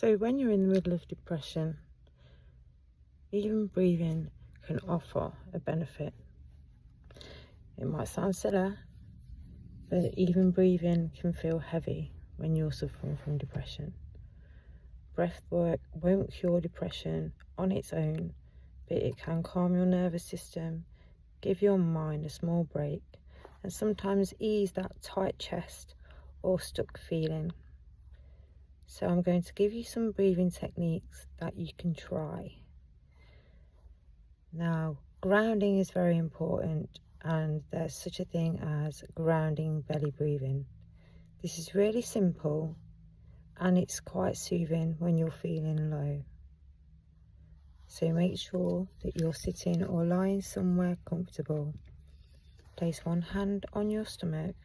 So when you're in the middle of depression, even breathing can offer a benefit. It might sound silly, but even breathing can feel heavy when you're suffering from depression. Breath work won't cure depression on its own, but it can calm your nervous system, give your mind a small break, and sometimes ease that tight chest or stuck feeling. So I'm going to give you some breathing techniques that you can try. Now, grounding is very important, and there's such a thing as grounding belly breathing. This is really simple and it's quite soothing when you're feeling low. So make sure that you're sitting or lying somewhere comfortable. Place one hand on your stomach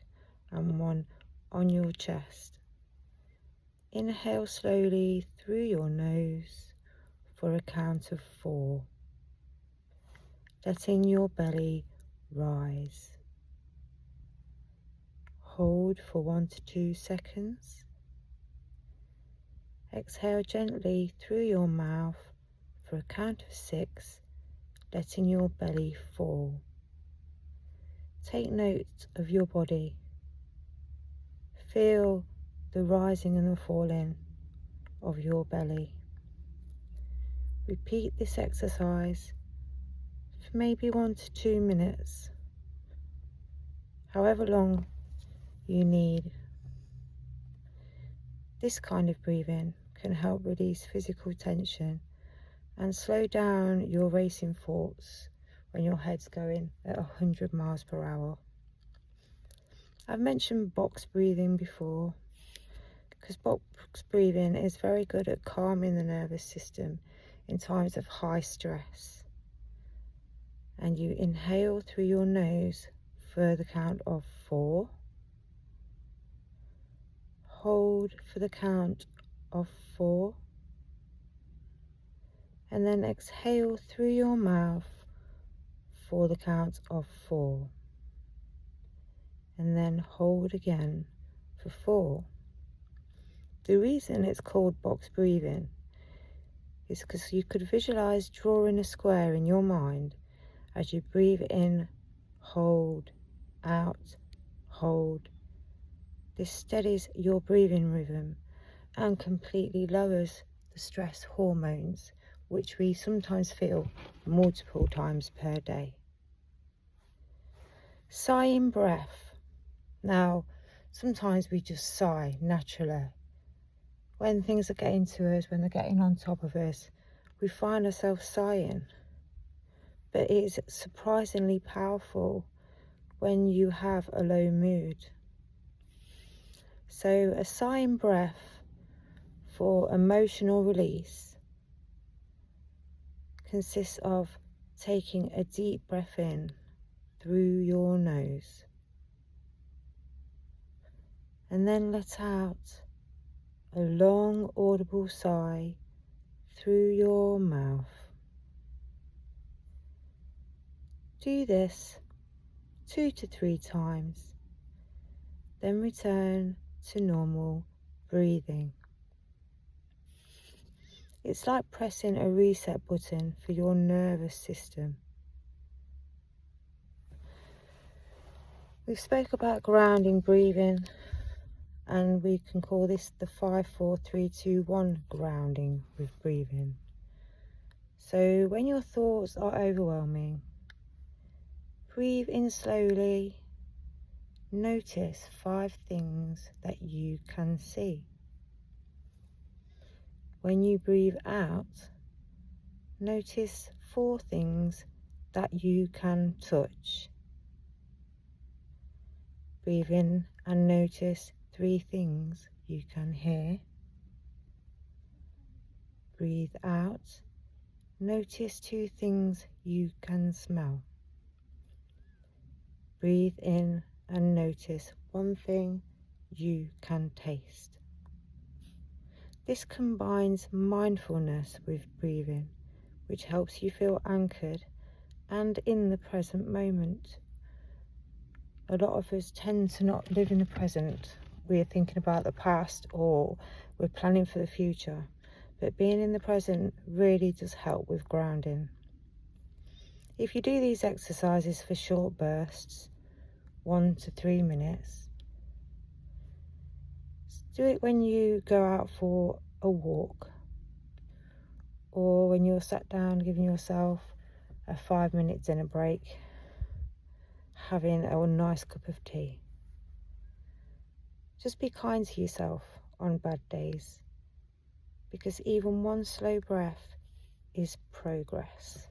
and one on your chest. Inhale slowly through your nose for a count of 4. Letting your belly rise. Hold for 1 to 2 seconds. Exhale gently through your mouth for a count of 6, letting your belly fall. Take note of your body. Feel the rising and the falling of your belly. Repeat this exercise for maybe 1 to 2 minutes, however long you need. This kind of breathing can help release physical tension and slow down your racing thoughts when your head's going at 100 miles per hour. I've mentioned box breathing before, because box breathing is very good at calming the nervous system in times of high stress. And you inhale through your nose for the count of 4. Hold for the count of 4. And then exhale through your mouth for the count of 4. And then hold again for 4. The reason it's called box breathing is because you could visualize drawing a square in your mind as you breathe in, hold, out, hold. This steadies your breathing rhythm and completely lowers the stress hormones, which we sometimes feel multiple times per day. Sighing breath. Now, sometimes we just sigh naturally. When things are getting to us, when they're getting on top of us, we find ourselves sighing. But it's surprisingly powerful when you have a low mood. So a sighing breath for emotional release consists of taking a deep breath in through your nose and then let out a long audible sigh through your mouth. Do this 2 to 3 times, then return to normal breathing. It's like pressing a reset button for your nervous system. We've spoke about grounding breathing, and we can call this the 5, 4, 3, 2, 1 grounding with breathing. So when your thoughts are overwhelming, breathe in slowly. Notice 5 things that you can see. When you breathe out, notice 4 things that you can touch. Breathe in and notice 3 things you can hear. Breathe out. Notice 2 things you can smell. Breathe in and notice 1 thing you can taste. This combines mindfulness with breathing, which helps you feel anchored and in the present moment. A lot of us tend to not live in the present. We're thinking about the past or we're planning for the future. but being in the present really does help with grounding. If you do these exercises for short bursts, 1 to 3 minutes, do it when you go out for a walk, or when you're sat down giving yourself a 5-minute dinner break, having a nice cup of tea. Just be kind to yourself on bad days, because even one slow breath is progress.